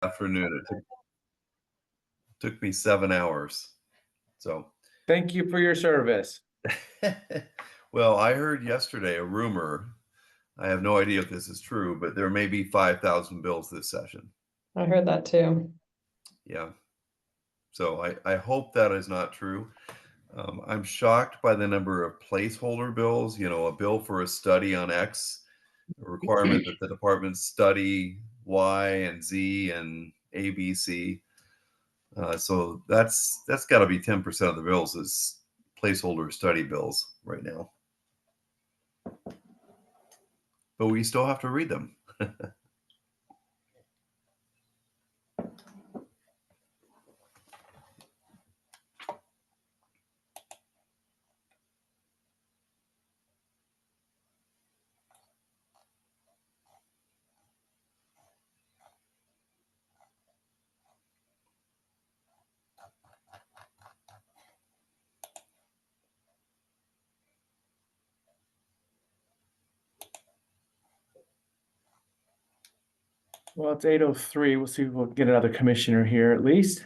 afternoon. It took me 7 hours. So, Thank you for your service. well, I heard yesterday a rumor. I have no idea if this is true, but there may be 5,000 bills this session. I heard that too. Yeah. So I hope that is not true. I'm shocked by the number of placeholder bills, a bill for a study on X, a requirement that the department study Y and Z and ABC. So that's got to be 10% of the bills is placeholder study bills right now. But we still have to read them. Well, it's 8:03. We'll see if we'll get another commissioner here at least.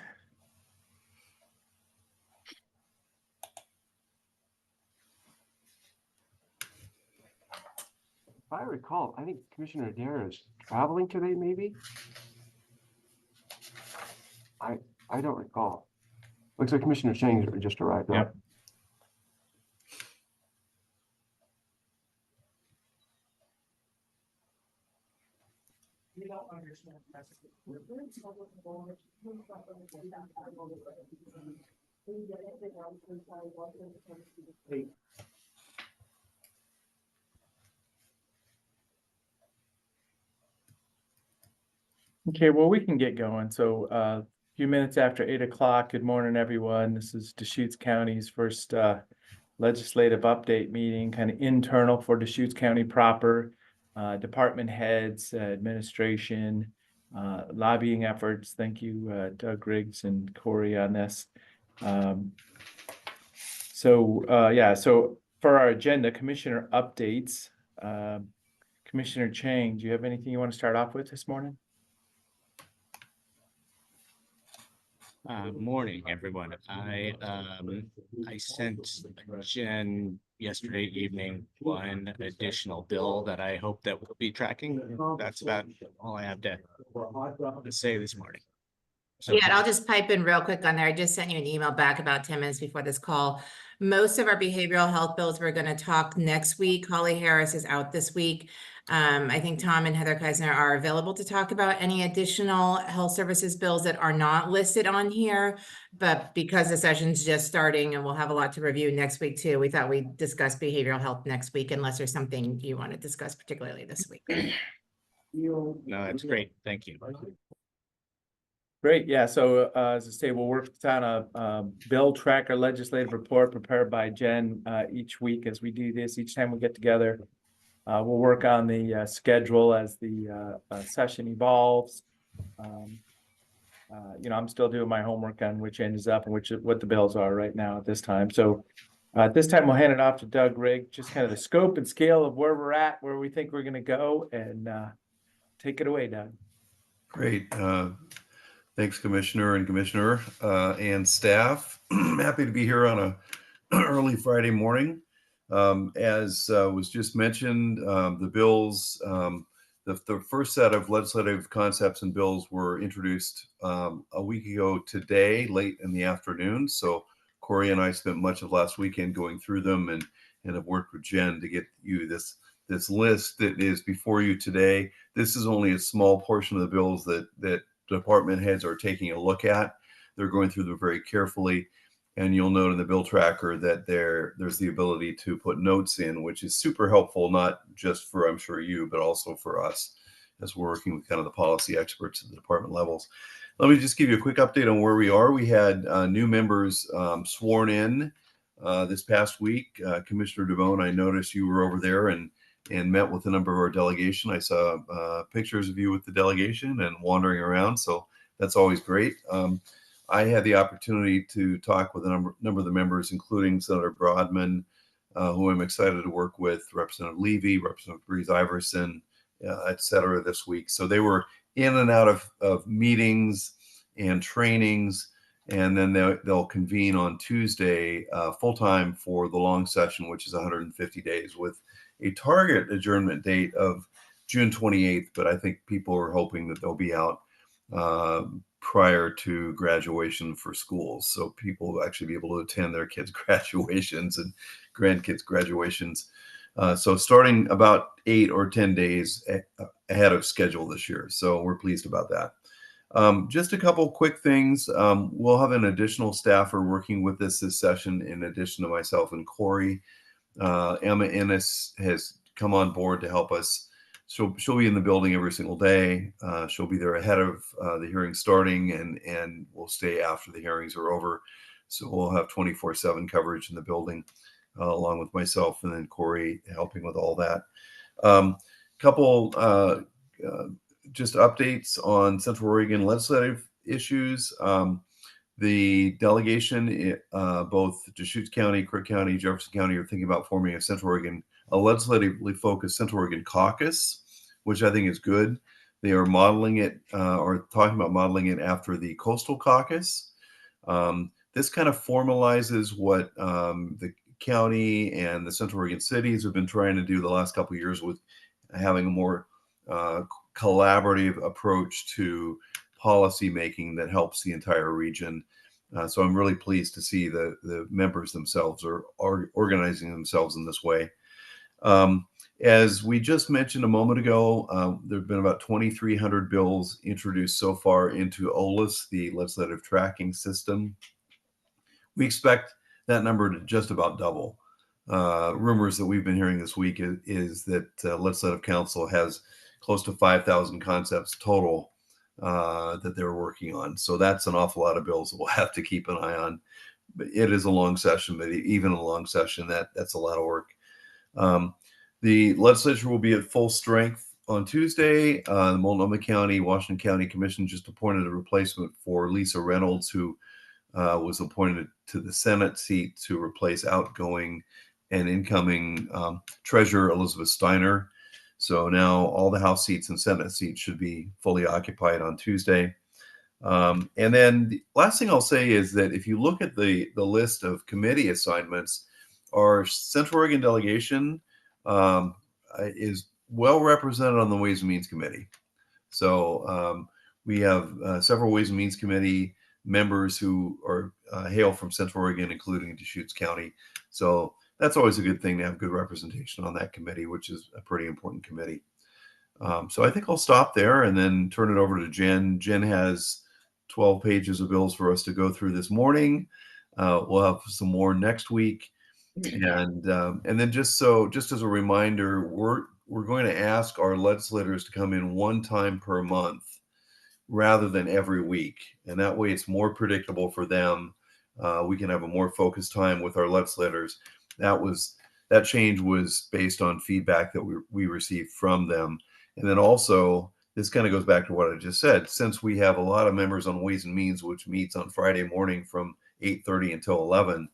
If I recall, I think Commissioner Adair is traveling today, maybe? I don't recall. Looks like Commissioner Chang just arrived. Yep. Okay, well, we can get going. So a few minutes after 8 o'clock. Good morning, everyone. This is Deschutes County's first legislative update meeting, kind of internal for Deschutes County proper. Department heads, administration, lobbying efforts. Thank you, Doug Riggs and Corey on this. So for our agenda, commissioner updates. Commissioner Chang, do you have anything you want to start off with this morning? Morning, everyone. I sent Jen yesterday evening one additional bill that I hope that we'll be tracking. That's about all I have to say this morning. So, yeah, and I'll just pipe in real quick on there. I just sent you an email back about 10 minutes before this call. Most of our behavioral health bills we're going to talk next week. Holly Harris is out this week. I think Tom and Heather Keisner are available to talk about any additional health services bills that are not listed on here. But because the session's just starting and we'll have a lot to review next week too, we thought we'd discuss behavioral health next week unless there's something you want to discuss particularly this week. no, that's great. Thank you. Great, yeah, so as I say, we'll work on a bill tracker legislative report prepared by Jen each week as we do this, each time we get together. We'll work on the schedule as the session evolves. I'm still doing my homework on which end is up and what the bills are right now at this time. So at this time, we'll hand it off to Doug Rigg, just kind of the scope and scale of where we're at, where we think we're going to go, and take it away, Doug. Great. Thanks, Commissioner and staff. Happy to be here on a early Friday morning. As was just mentioned, the bills, the first set of legislative concepts and bills were introduced a week ago today, late in the afternoon. So Corey and I spent much of last weekend going through them and have worked with Jen to get you this list that is before you today. This is only a small portion of the bills that department heads are taking a look at. They're going through them very carefully. And you'll note in the bill tracker that there's the ability to put notes in, which is super helpful, not just for, I'm sure, you, but also for us as we're working with kind of the policy experts at the department levels. Let me just give you a quick update on where we are. We had new members sworn in this past week. Commissioner DeBone, I noticed you were over there and met with a number of our delegation. I saw pictures of you with the delegation and wandering around, so that's always great. I had the opportunity to talk with a number of the members, including Senator Broadman, who I'm excited to work with, Representative Levy, Representative Breeze Iverson, et cetera, this week. So they were in and out of meetings and trainings, and then they'll convene on Tuesday full-time for the long session, which is 150 days, with a target adjournment date of June 28th. But I think people are hoping that they'll be out prior to graduation for schools, so people will actually be able to attend their kids' graduations and grandkids' graduations. So starting about 8 or 10 days ahead of schedule this year. So we're pleased about that. Just a couple quick things. We'll have an additional staffer working with us this session in addition to myself and Corey. Emma Ennis has come on board to help us. She'll be in the building every single day. She'll be there ahead of the hearing starting, and we'll stay after the hearings are over. So we'll have 24/7 coverage in the building, along with myself and then Corey helping with all that. Couple just updates on Central Oregon legislative issues. The delegation, both Deschutes County, Crook County, Jefferson County, are thinking about forming a legislatively focused Central Oregon caucus, which I think is good. They are modeling it or talking about modeling it after the Coastal Caucus. This kind of formalizes what the county and the Central Oregon cities have been trying to do the last couple of years with having a more collaborative approach to policy making that helps the entire region. So I'm really pleased to see the members themselves are organizing themselves in this way. As we just mentioned a moment ago, there have been about 2,300 bills introduced so far into OLIS, the legislative tracking system. We expect that number to just about double. Rumors that we've been hearing this week is that Legislative Council has close to 5,000 concepts total that they're working on. So that's an awful lot of bills that we'll have to keep an eye on. But it is a long session, but even a long session, that's a lot of work. The legislature will be at full strength on Tuesday. The Multnomah County, Washington County Commission just appointed a replacement for Lisa Reynolds, who was appointed to the Senate seat to replace outgoing and incoming Treasurer Elizabeth Steiner. So now all the House seats and Senate seats should be fully occupied on Tuesday. And then the last thing I'll say is that if you look at the list of committee assignments, our Central Oregon delegation is well represented on the Ways and Means Committee. So we have several Ways and Means Committee members who are hail from Central Oregon, including Deschutes County. So that's always a good thing to have good representation on that committee, which is a pretty important committee. So I think I'll stop there and then turn it over to Jen. Jen has 12 pages of bills for us to go through this morning. We'll have some more next week. And then just as a reminder, we're going to ask our legislators to come in one time per month rather than every week. And that way it's more predictable for them. We can have a more focused time with our legislators. That change was based on feedback that we received from them. And then also, this kind of goes back to what I just said. Since we have a lot of members on Ways and Means, which meets on Friday morning from 8:30 until 11,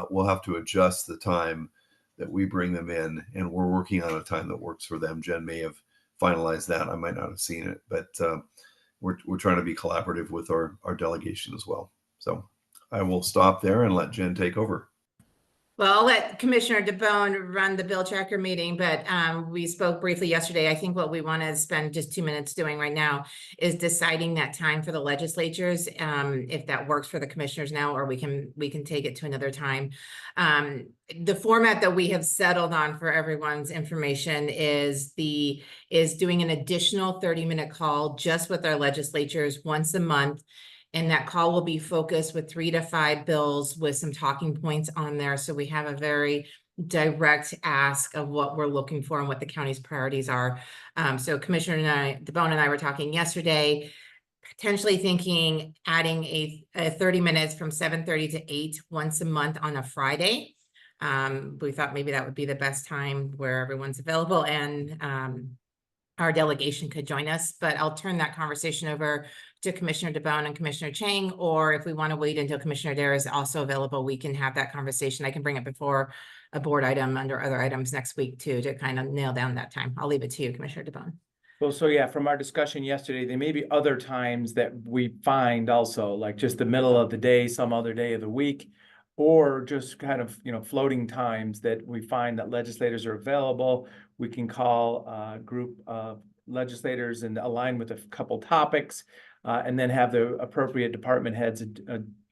we'll have to adjust the time that we bring them in. And we're working on a time that works for them. Jen may have finalized that. I might not have seen it, but we're trying to be collaborative with our delegation as well. So I will stop there and let Jen take over. Well, I'll let Commissioner DeBonne run the bill tracker meeting, but we spoke briefly yesterday. I think what we want to spend just 2 minutes doing right now is deciding that time for the legislatures, if that works for the commissioners now, or we can take it to another time. The format that we have settled on for everyone's information is doing an additional 30-minute call just with our legislatures once a month. And that call will be focused with 3 to 5 bills with some talking points on there. So we have a very direct ask of what we're looking for and what the county's priorities are. So Commissioner DeBonne and I were talking yesterday, potentially thinking adding a 30 minutes from 7:30 to 8 once a month on a Friday. We thought maybe that would be the best time where everyone's available and our delegation could join us, but I'll turn that conversation over to Commissioner DeBonne and Commissioner Chang, or if we want to wait until Commissioner Adair is also available, we can have that conversation. I can bring it before a board item under other items next week too, to kind of nail down that time. I'll leave it to you, Commissioner DeBonne. Well, so yeah, from our discussion yesterday, there may be other times that we find also, like just the middle of the day, some other day of the week, or just kind of, floating times that we find that legislators are available. We can call a group of legislators and align with a couple topics, and then have the appropriate department heads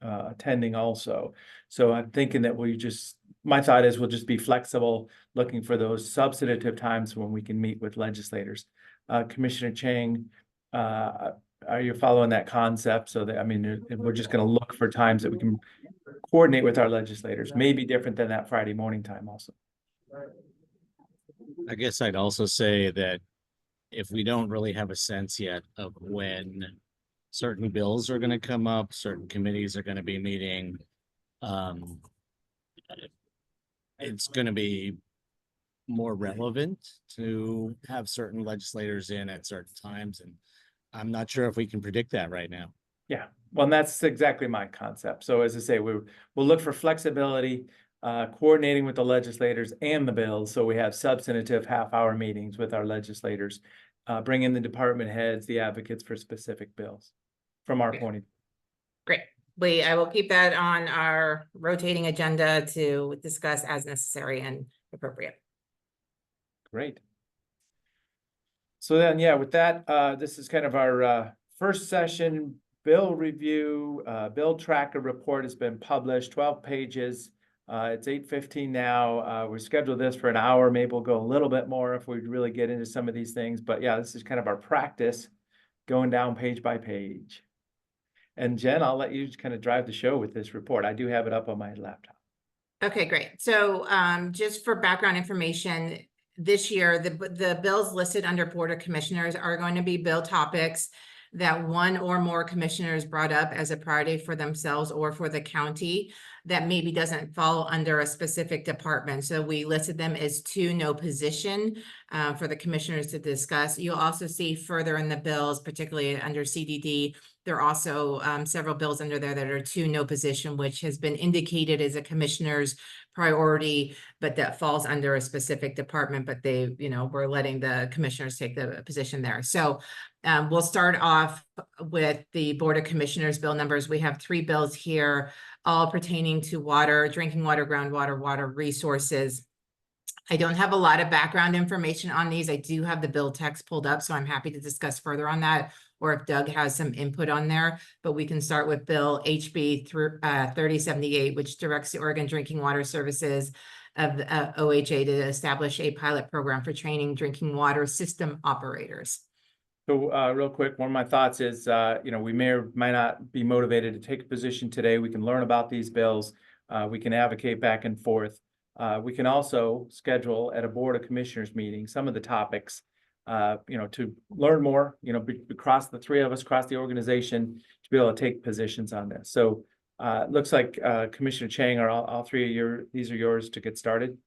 attending also. So I'm thinking that my thought is we'll just be flexible, looking for those substantive times when we can meet with legislators. Commissioner Chang, are you following that concept? So that, we're just gonna look for times that we can coordinate with our legislators, maybe different than that Friday morning time also. I guess I'd also say that if we don't really have a sense yet of when certain bills are gonna come up, certain committees are gonna be meeting, it's gonna be more relevant to have certain legislators in at certain times, and I'm not sure if we can predict that right now. Yeah, well, and that's exactly my concept. So as I say, we'll look for flexibility, coordinating with the legislators and the bills. So we have substantive half-hour meetings with our legislators, bring in the department heads, the advocates for specific bills from our point of view. Great. I will keep that on our rotating agenda to discuss as necessary and appropriate. Great. So then, yeah, with that, this is kind of our first session bill review. Bill tracker report has been published, 12 pages. It's 8:15 now. We scheduled this for an hour. Maybe we'll go a little bit more if we really get into some of these things. But yeah, this is kind of our practice going down page by page. And Jen, I'll let you kind of drive the show with this report. I do have it up on my laptop. Okay, great. So just for background information, this year, the bills listed under Board of Commissioners are going to be bill topics that one or more commissioners brought up as a priority for themselves or for the county that maybe doesn't fall under a specific department. So we listed them as to no position for the commissioners to discuss. You'll also see further in the bills, particularly under CDD, there are also several bills under there that are to no position, which has been indicated as a commissioner's priority, but that falls under a specific department, but we're letting the commissioners take the position there. So we'll start off with the Board of Commissioners bill numbers. We have 3 bills here, all pertaining to water, drinking water, groundwater, water resources. I don't have a lot of background information on these. I do have the bill text pulled up, so I'm happy to discuss further on that, or if Doug has some input on there. But we can start with Bill HB 3078, which directs the Oregon Drinking Water Services of the OHA to establish a pilot program for training drinking water system operators. So real quick, one of my thoughts is, we may or might not be motivated to take a position today. We can learn about these bills. We can advocate back and forth. We can also schedule at a Board of Commissioners meeting some of the topics, to learn more, across the 3 of us, across the organization, to be able to take positions on this. So it looks like Commissioner Chang, are all 3 of these are yours to get started.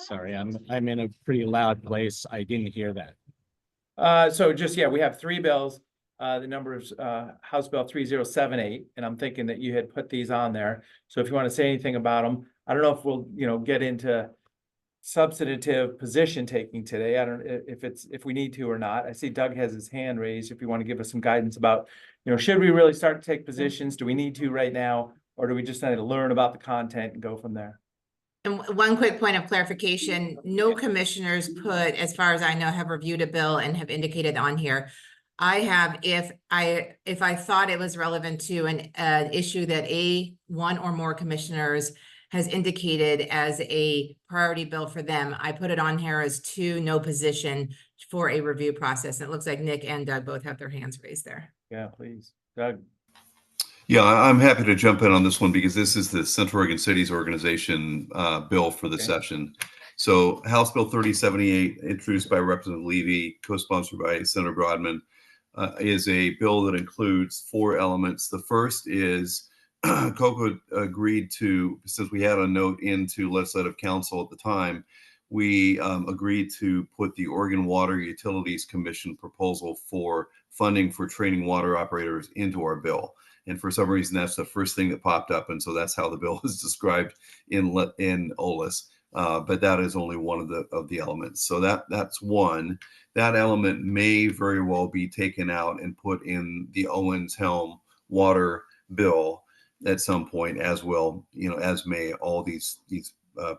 Sorry, I'm in a pretty loud place. I didn't hear that. So just, yeah, we have 3 bills. The number is House Bill 3078, and I'm thinking that you had put these on there. So if you want to say anything about them, I don't know if we'll, get into substantive position taking today. I don't if we need to or not. I see Doug has his hand raised. If you want to give us some guidance about, should we really start to take positions? Do we need to right now, or do we just need to learn about the content and go from there? And one quick point of clarification, no commissioners put, as far as I know, have reviewed a bill and have indicated on here. I have, if I thought it was relevant to an issue that one or more commissioners has indicated as a priority bill for them, I put it on here as to no position for a review process. And it looks like Nick and Doug both have their hands raised there. Yeah, please, Doug. Yeah, I'm happy to jump in on this one because this is the Central Oregon Cities Organization bill for the session. So House Bill 3078, introduced by Representative Levy, co-sponsored by Senator Broadman, is a bill that includes 4 elements. The first is COCO agreed to, since we had a note into Legislative Council at the time, we agreed to put the Oregon Water Utilities Commission proposal for funding for training water operators into our bill. And for some reason, that's the first thing that popped up. And so that's how the bill is described in OLS. But that is only one of the elements. So that's one. That element may very well be taken out and put in the Owens-Helm water bill at some point, as well, as may all these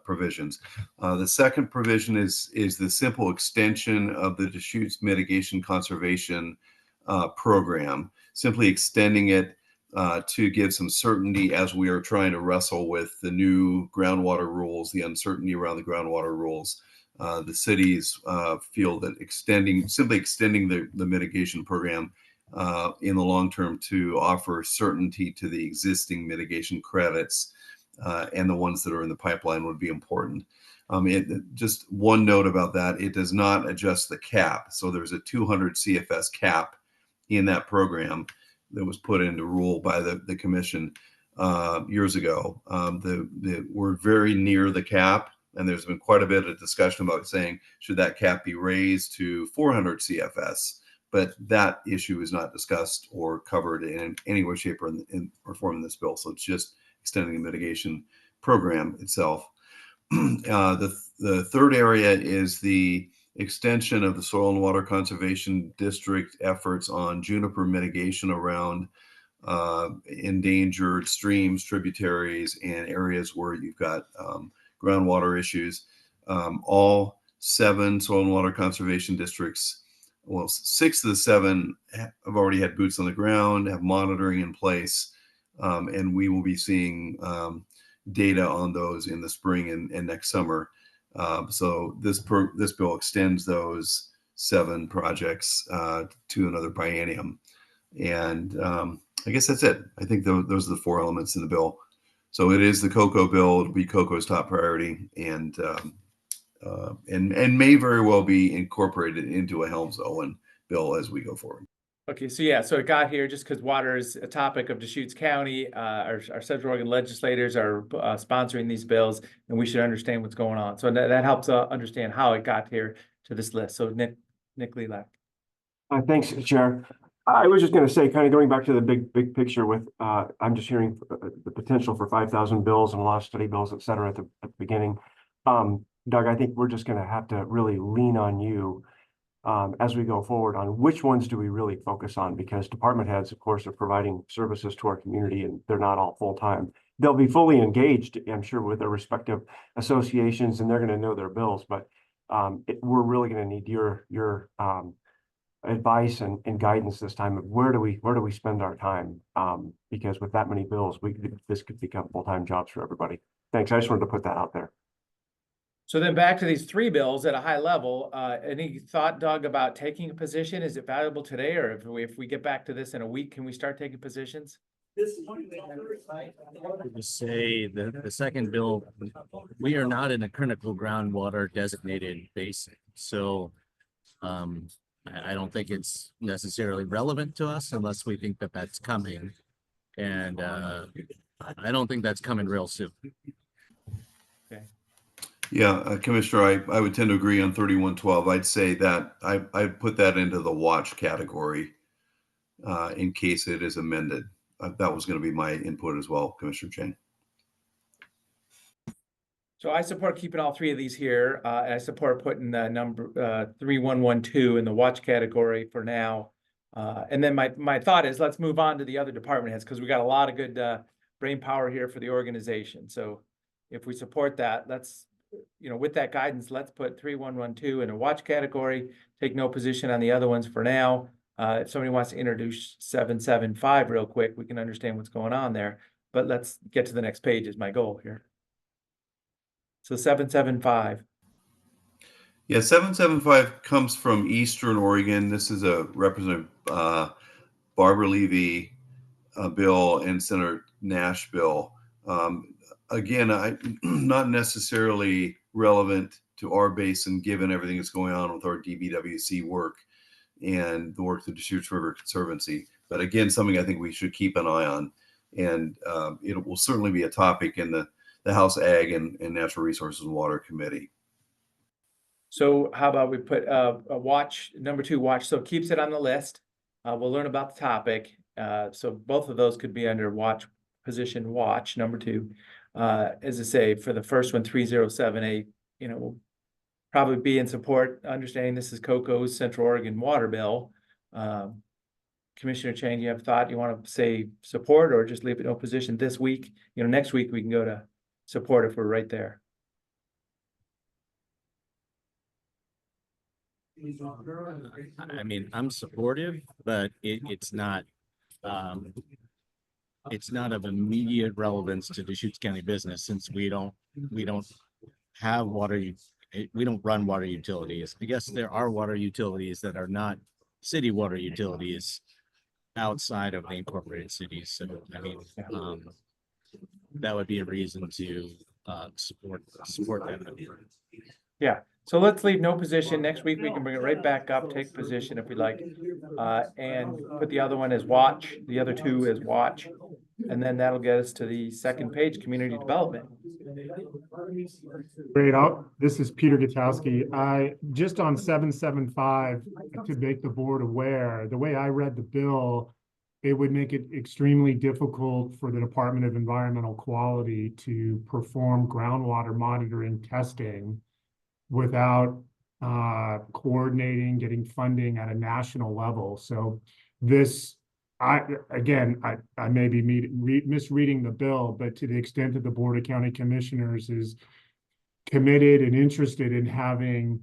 provisions. The second provision is the simple extension of the Deschutes Mitigation Conservation program, simply extending it to give some certainty as we are trying to wrestle with the new groundwater rules, the uncertainty around the groundwater rules. The cities feel that simply extending the mitigation program in the long term to offer certainty to the existing mitigation credits and the ones that are in the pipeline would be important. Just one note about that, it does not adjust the cap. So there's a 200 CFS cap in that program that was put into rule by the commission years ago. We're very near the cap, and there's been quite a bit of discussion about saying, should that cap be raised to 400 CFS? But that issue is not discussed or covered in any way, shape, or form in this bill. So it's just extending the mitigation program itself. The third area is the extension of the Soil and Water Conservation District efforts on juniper mitigation around endangered streams, tributaries, and areas where you've got groundwater issues. All 7 Soil and Water Conservation Districts, well, 6 of the 7 have already had boots on the ground, have monitoring in place, and we will be seeing data on those in the spring and next summer. So this bill extends those 7 projects to another biennium. And I guess that's it. I think those are the 4 elements in the bill. So it is the COCO bill. It'll be COCO's top priority, and may very well be incorporated into a Helms-Owen bill as we go forward. Okay, so yeah, so it got here just because water is a topic of Deschutes County. Our Central Oregon legislators are sponsoring these bills, and we should understand what's going on. So that helps understand how it got here to this list. So Nick Lelak. Thanks, Chair. I was just going to say, kind of going back to the big picture with, I'm just hearing the potential for 5,000 bills and a lot of study bills, et cetera, at the beginning. Doug, I think we're just going to have to really lean on you as we go forward on which ones do we really focus on, because department heads, of course, are providing services to our community and they're not all full-time. They'll be fully engaged, I'm sure, with their respective associations, and they're going to know their bills, but we're really going to need your advice and guidance this time of where do we spend our time, because with that many bills, this could become full-time jobs for everybody. Thanks. I just wanted to put that out there. So then back to these 3 bills at a high level, any thought, Doug, about taking a position? Is it valuable today, or if we get back to this in a week, can we start taking positions? To say the second bill, we are not in a critical groundwater designated basin. So I don't think it's necessarily relevant to us unless we think that that's coming. And I don't think that's coming real soon. Yeah, Commissioner, I would tend to agree on 3112. I'd say that I'd put that into the watch category in case it is amended. That was going to be my input as well, Commissioner Chang. So I support keeping all 3 of these here. And I support putting the number 3112 in the watch category for now. And then my thought is let's move on to the other department heads, because we got a lot of good brain power here for the organization. So if we support that, let's, with that guidance, let's put 3112 in a watch category, take no position on the other ones for now. If somebody wants to introduce 775 real quick, we can understand what's going on there, but let's get to the next page is my goal here. So 775. Yeah, 775 comes from Eastern Oregon. This is a Representative Barbara Levy bill and Senator Nash bill. Again, not necessarily relevant to our basin, given everything that's going on with our DBWC work and the work of the Deschutes River Conservancy. But again, something I think we should keep an eye on. And it will certainly be a topic in the House Ag and Natural Resources and Water Committee. So how about we put a watch, number 2 watch, so it keeps it on the list. We'll learn about the topic. So both of those could be under position watch, number 2. As I say, for the first one, 3078, will probably be in support, understanding this is COCO's Central Oregon water bill. Commissioner Chang, you have a thought, you want to say support or just leave it in opposition this week? Next week we can go to support if we're right there. I mean, I'm supportive, but it's not of immediate relevance to Deschutes County business since we don't have we don't run water utilities. I guess there are water utilities that are not city water utilities outside of the incorporated cities. So, I mean, that would be a reason to support that. Yeah, so let's leave no position. Next week, we can bring it right back up, take position if we like. And put the other one as watch, the other 2 as watch. And then that'll get us to the second page, community development. Great. This is Peter Gutowski. Just on 775, to make the board aware, the way I read the bill, it would make it extremely difficult for the Department of Environmental Quality to perform groundwater monitoring testing without coordinating, getting funding at a national level. So this, I may be misreading the bill, but to the extent that the Board of County Commissioners is committed and interested in having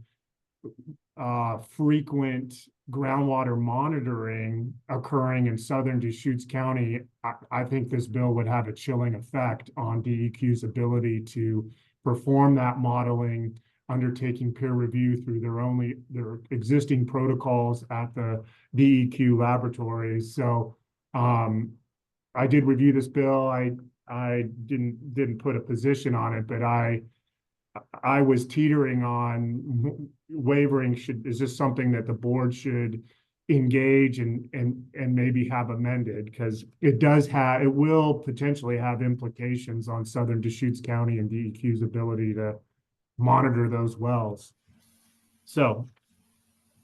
frequent groundwater monitoring occurring in southern Deschutes County, I think this bill would have a chilling effect on DEQ's ability to perform that modeling, undertaking peer review through their existing protocols at the DEQ laboratories. So I did review this bill. I didn't put a position on it, but I was teetering on wavering. Is this something that the board should engage and maybe have amended? Because it will potentially have implications on southern Deschutes County and DEQ's ability to monitor those wells. So,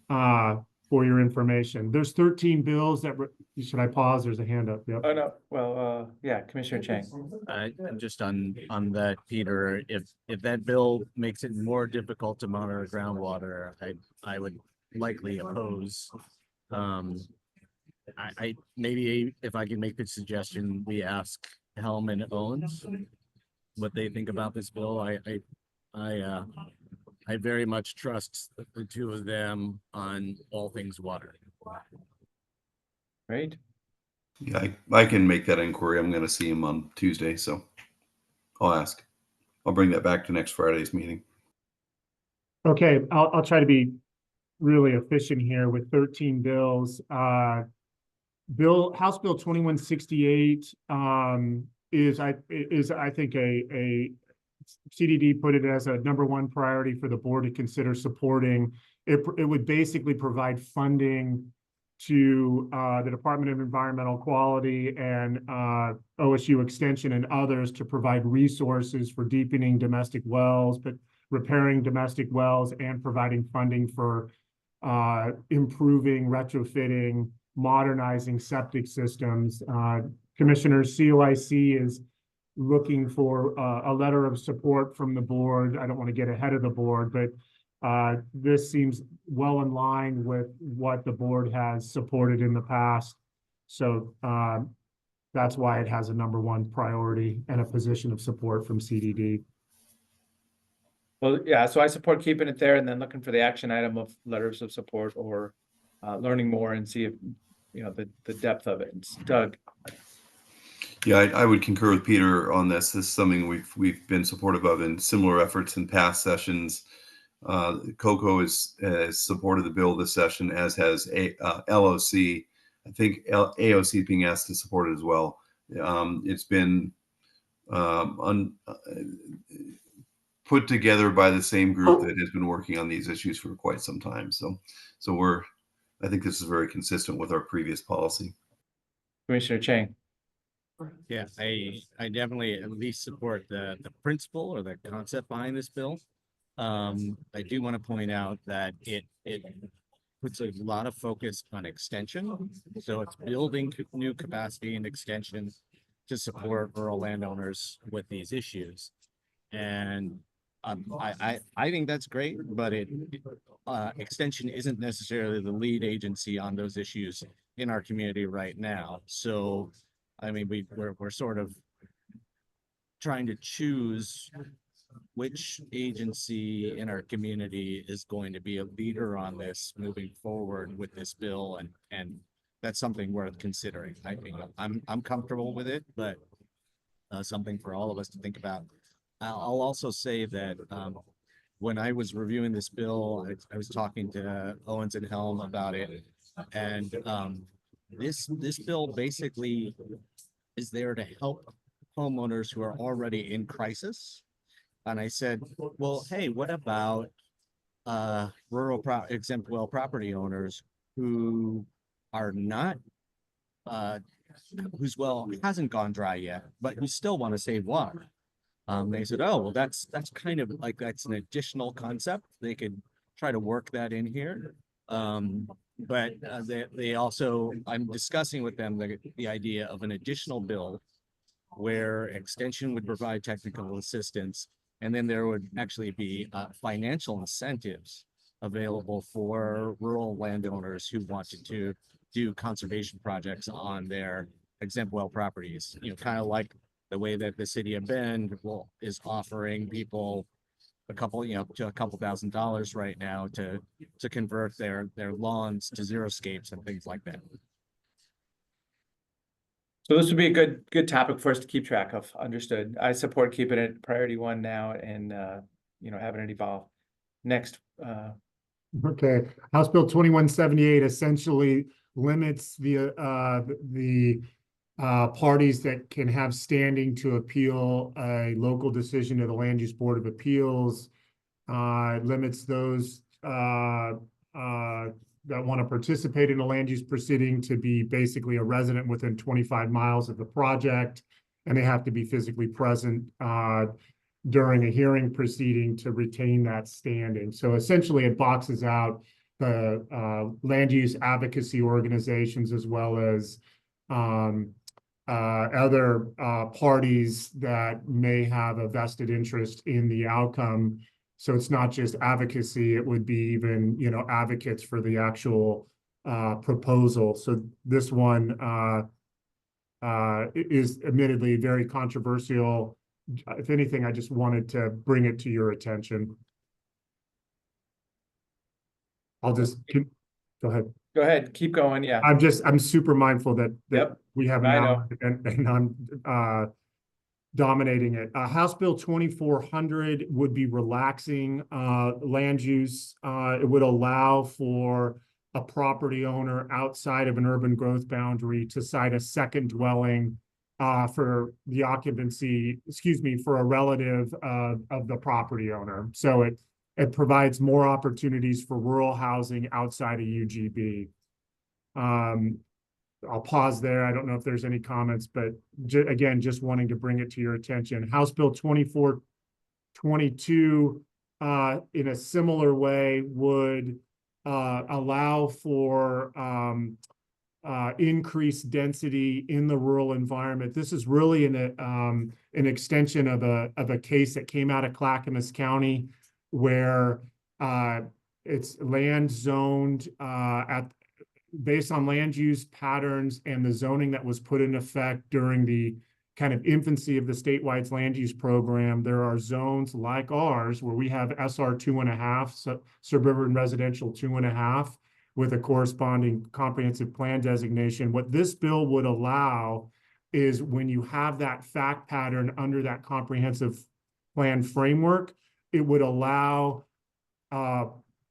for your information, there's 13 bills that should I pause? There's a hand up. Yep. Oh, no. Well, yeah, Commissioner Chang. Just on that, Peter, if that bill makes it more difficult to monitor groundwater, I would likely oppose. I maybe if I can make the suggestion, we ask Helm and Owens what they think about this bill. I very much trust the 2 of them on all things water. Great. Yeah, I can make that inquiry. I'm going to see him on Tuesday, so I'll ask. I'll bring that back to next Friday's meeting. Okay, I'll try to be really efficient here with 13 bills. House Bill 2168 is I think a CDD put it as a #1 priority for the board to consider supporting. It would basically provide funding to the Department of Environmental Quality and OSU Extension and others to provide resources for deepening domestic wells, but repairing domestic wells and providing funding for improving, retrofitting, modernizing septic systems. Commissioners, COIC is looking for a letter of support from the board. I don't want to get ahead of the board, but this seems well in line with what the board has supported in the past. So that's why it has a #1 priority and a position of support from CDD. Well, yeah, so I support keeping it there and then looking for the action item of letters of support or learning more and see if, the depth of it. Doug. Yeah, I would concur with Peter on this. This is something we've been supportive of in similar efforts in past sessions. COCO has supported the bill this session, as has LOC. I think AOC is being asked to support it as well. It's been put together by the same group that has been working on these issues for quite some time. So I think this is very consistent with our previous policy. Commissioner Chang. Yeah, I definitely at least support the principle or the concept behind this bill. I do want to point out that puts a lot of focus on extension. So it's building new capacity and extension to support rural landowners with these issues. And I think that's great, but extension isn't necessarily the lead agency on those issues in our community right now. So, I mean, we're sort of trying to choose which agency in our community is going to be a leader on this moving forward with this bill, and that's something worth considering. I think I'm comfortable with it, but something for all of us to think about. I'll also say that when I was reviewing this bill, I was talking to Owens and Helm about it, and this bill basically is there to help homeowners who are already in crisis. And I said, well, hey, what about exempt well property owners who are not whose well hasn't gone dry yet, but who still want to save water? They said, oh, well, that's kind of like that's an additional concept. They could try to work that in here. But they also, I'm discussing with them the idea of an additional bill where extension would provide technical assistance, and then there would actually be financial incentives available for rural landowners who wanted to do conservation projects on their exempt well properties. You know, kind of like the way that the city of Bend is offering people a couple $1,000 right now to convert their lawns to xeriscapes and things like that. So this would be a good topic for us to keep track of. Understood. I support keeping it priority one now and having it evolve. Next. Okay, House Bill 2178 essentially limits the parties that can have standing to appeal a local decision to the Land Use Board of Appeals. Limits those that want to participate in a land use proceeding to be basically a resident within 25 miles of the project, and they have to be physically present during a hearing proceeding to retain that standing. So essentially it boxes out the land use advocacy organizations as well as other parties that may have a vested interest in the outcome. So it's not just advocacy, it would be even, advocates for the actual proposal. So this one is admittedly very controversial. If anything, I just wanted to bring it to your attention. Go ahead. Go ahead, keep going, yeah. I'm super mindful that Yep, we have I now and I'm dominating it. House Bill 2400 would be relaxing land use. It would allow for a property owner outside of an urban growth boundary to site a second dwelling for the occupancy, for a relative of the property owner. So it provides more opportunities for rural housing outside of UGB. I'll pause there. I don't know if there's any comments, but again, just wanting to bring it to your attention. House Bill 2422 in a similar way would allow for increased density in the rural environment. This is really an extension of a case that came out of Clackamas County where it's land zoned based on land use patterns and the zoning that was put in effect during the kind of infancy of the statewide land use program. There are zones like ours where we have SR 2.5, so suburban residential 2.5, with a corresponding comprehensive plan designation. What this bill would allow is when you have that fact pattern under that comprehensive plan framework, it would allow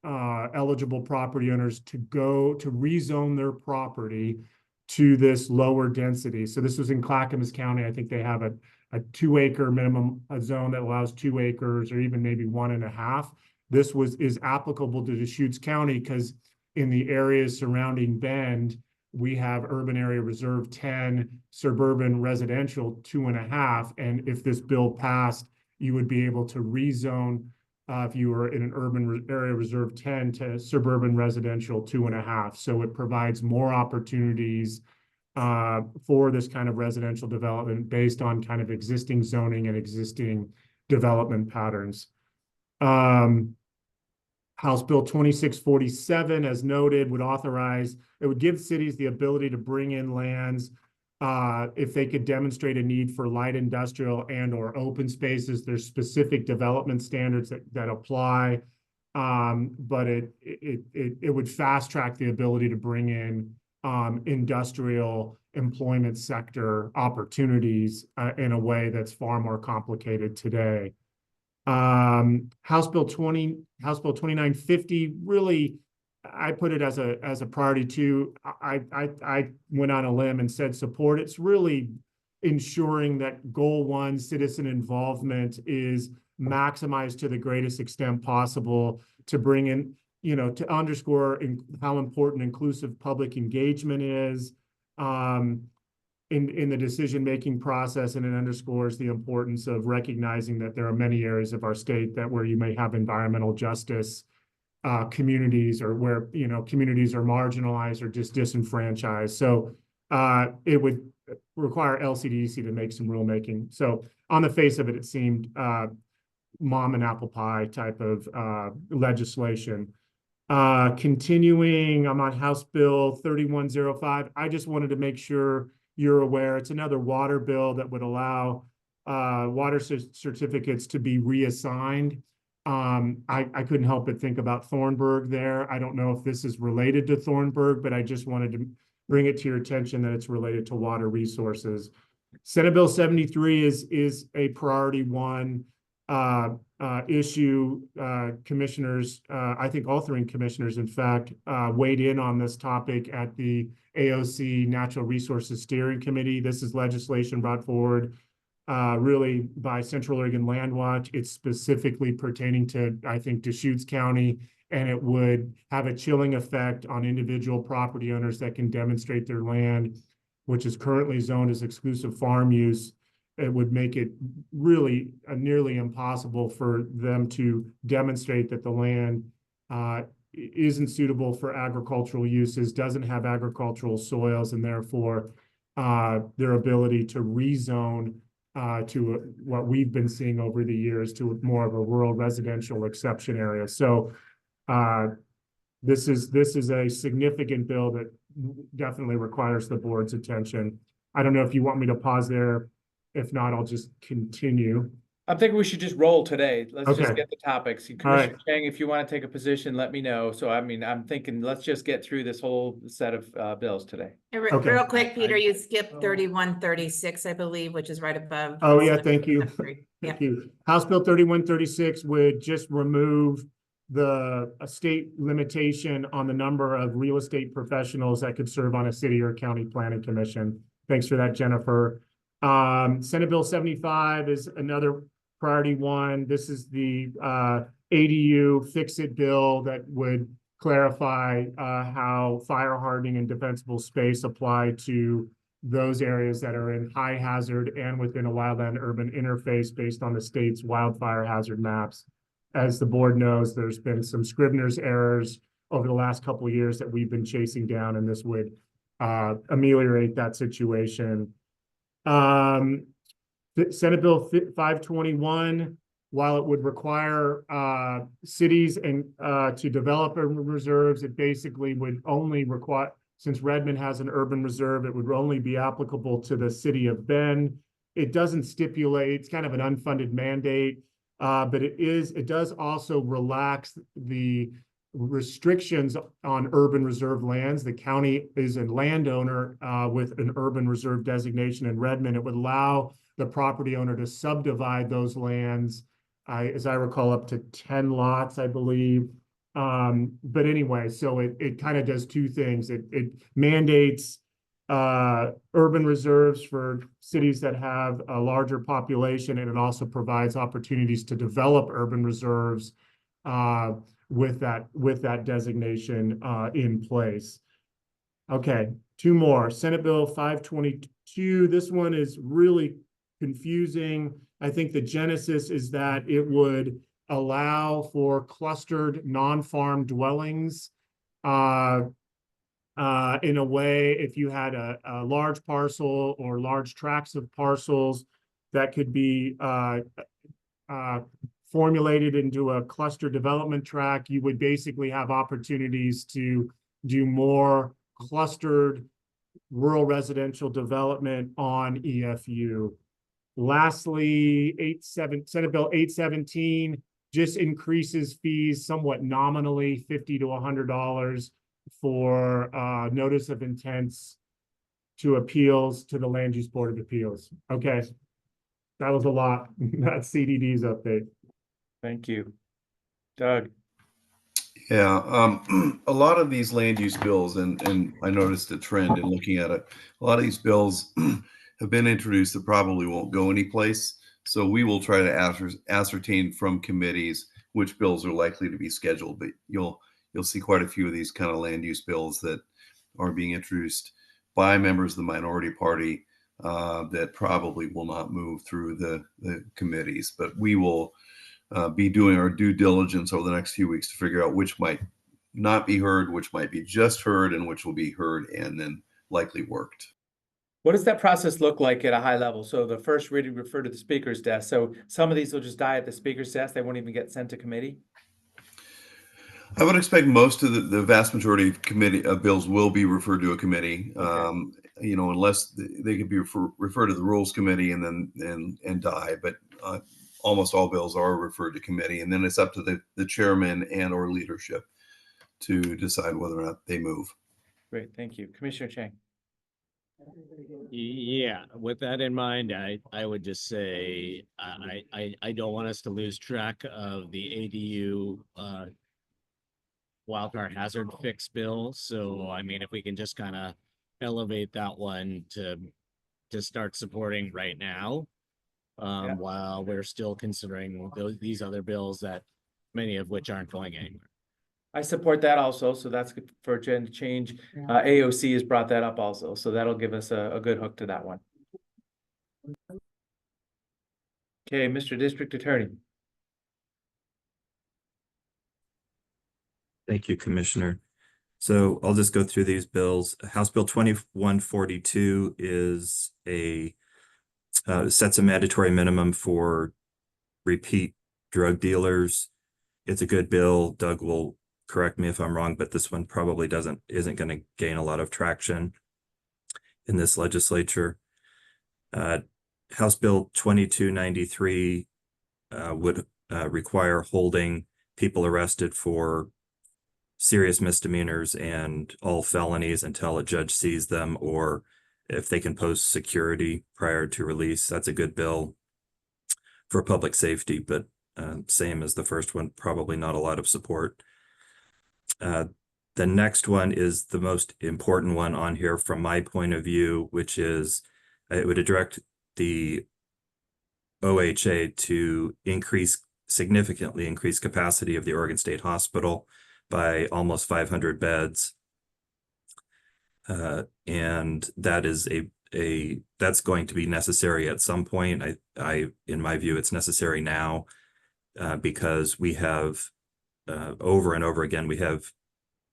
eligible property owners to go to rezone their property to this lower density. So this was in Clackamas County. I think they have a 2-acre minimum zone that allows 2 acres or even maybe 1.5. This is applicable to Deschutes County because in the areas surrounding Bend, we have urban area reserve 10, suburban residential 2.5. And if this bill passed, you would be able to rezone if you were in an urban area reserve 10 to suburban residential 2.5. So it provides more opportunities for this kind of residential development based on kind of existing zoning and existing development patterns. House Bill 2647, as noted, would authorize, it would give cities the ability to bring in lands if they could demonstrate a need for light industrial and or open spaces. There's specific development standards that apply, but it would fast track the ability to bring in industrial employment sector opportunities in a way that's far more complicated today. House Bill 2950, really, I put it as a priority too. I went on a limb and said support. It's really ensuring that goal 1, citizen involvement, is maximized to the greatest extent possible to bring in, to underscore how important inclusive public engagement is in the decision-making process, and it underscores the importance of recognizing that there are many areas of our state where you may have environmental justice communities, or where communities are marginalized or just disenfranchised. So it would require LCDC to make some rulemaking. So on the face of it, it seemed mom and apple pie type of legislation. Continuing, I'm on House Bill 3105. I just wanted to make sure you're aware, it's another water bill that would allow water certificates to be reassigned. I couldn't help but think about Thornburg there. I don't know if this is related to Thornburg, but I just wanted to bring it to your attention that it's related to water resources. Senate Bill 73 is a priority 1 issue. Commissioners, I think all 3 commissioners, in fact, weighed in on this topic at the AOC Natural Resources Steering Committee. This is legislation brought forward really by Central Oregon Land Watch. It's specifically pertaining to, I think, Deschutes County, and it would have a chilling effect on individual property owners that can demonstrate their land, which is currently zoned as exclusive farm use. It would make it really nearly impossible for them to demonstrate that the land isn't suitable for agricultural uses, doesn't have agricultural soils, and therefore their ability to rezone to what we've been seeing over the years to more of a rural residential exception area. So this is a significant bill that definitely requires the board's attention. I don't know if you want me to pause there. If not, I'll just continue. I'm thinking we should just roll today. Let's just Okay. get the topics. All Commissioner right. Chang, if you want to take a position, let me know. So, I mean, I'm thinking, let's just get through this whole set of bills today. Okay. Real quick, Peter, you skipped 3136, I believe, which is right above. Oh, yeah, thank you. Yeah. Thank you. House Bill 3136 would just remove the state limitation on the number of real estate professionals that could serve on a city or county planning commission. Thanks for that, Jennifer. Senate Bill 75 is another priority 1. This is the ADU fix-it bill that would clarify how fire hardening and defensible space apply to those areas that are in high hazard and within a wildland urban interface based on the state's wildfire hazard maps. As the board knows, there's been some Scrivener's errors over the last couple of years that we've been chasing down, and this would ameliorate that situation. Senate Bill 521, while it would require cities and to develop urban reserves, it basically would only require, since Redmond has an urban reserve, it would only be applicable to the city of Bend. It doesn't stipulate, it's kind of an unfunded mandate, but it does also relax the restrictions on urban reserve lands. The county is a landowner with an urban reserve designation in Redmond. It would allow the property owner to subdivide those lands, as I recall, up to 10 lots, I believe. But anyway, so it kind of does 2 things. It mandates urban reserves for cities that have a larger population, and it also provides opportunities to develop urban reserves with that designation in place. Okay, 2 more. Senate Bill 522. This one is really confusing. I think the genesis is that it would allow for clustered non-farm dwellings. In a way, if you had a large parcel or large tracts of parcels that could be formulated into a cluster development track, you would basically have opportunities to do more clustered rural residential development on EFU. Lastly, Senate Bill 817 just increases fees somewhat nominally, $50 to $100 for notice of intents to appeals to the Land Use Board of Appeals. Okay, that was a lot. That's CDD's update. Thank you. Doug? Yeah, a lot of these land use bills, and I noticed a trend in looking at it. A lot of these bills have been introduced that probably won't go anyplace. So we will try to ascertain from committees which bills are likely to be scheduled. But you'll see quite a few of these kind of land use bills that are being introduced by members of the minority party that probably will not move through the committees. But we will be doing our due diligence over the next few weeks to figure out which might not be heard, which might be just heard, and which will be heard and then likely worked. What does that process look like at a high level? So the first reading refer to the speaker's desk. So some of these will just die at the speaker's desk. They won't even get sent to committee. I would expect most of the vast majority of committee bills will be referred to a committee. Okay. Unless they could be referred to the rules committee and then die. But almost all bills are referred to committee, and then it's up to the chairman and or leadership to decide whether or not they move. Great, thank you. Commissioner Chang. Yeah, with that in mind, I would just say, I don't want us to lose track of the ADU wildfire hazard fix bill. So, I mean, if we can just kind of elevate that one to start supporting right now, while we're still considering these other bills that many of which aren't going anywhere. I support that also, so that's good for agenda change. AOC has brought that up also, so that'll give us a good hook to that one. Okay, Mr. District Attorney. Thank you, Commissioner. So I'll just go through these bills. House Bill 2142 is sets a mandatory minimum for repeat drug dealers. It's a good bill. Doug will correct me if I'm wrong, but this one probably isn't going to gain a lot of traction in this legislature. House Bill 2293 would require holding people arrested for serious misdemeanors and all felonies until a judge sees them, or if they can pose security prior to release. That's a good bill for public safety, but same as the first one, probably not a lot of support. The next one is the most important one on here from my point of view, which is it would direct the OHA to significantly increase capacity of the Oregon State Hospital by almost 500 beds. And that is that's going to be necessary at some point. In my view, it's necessary now because we have over and over again, we have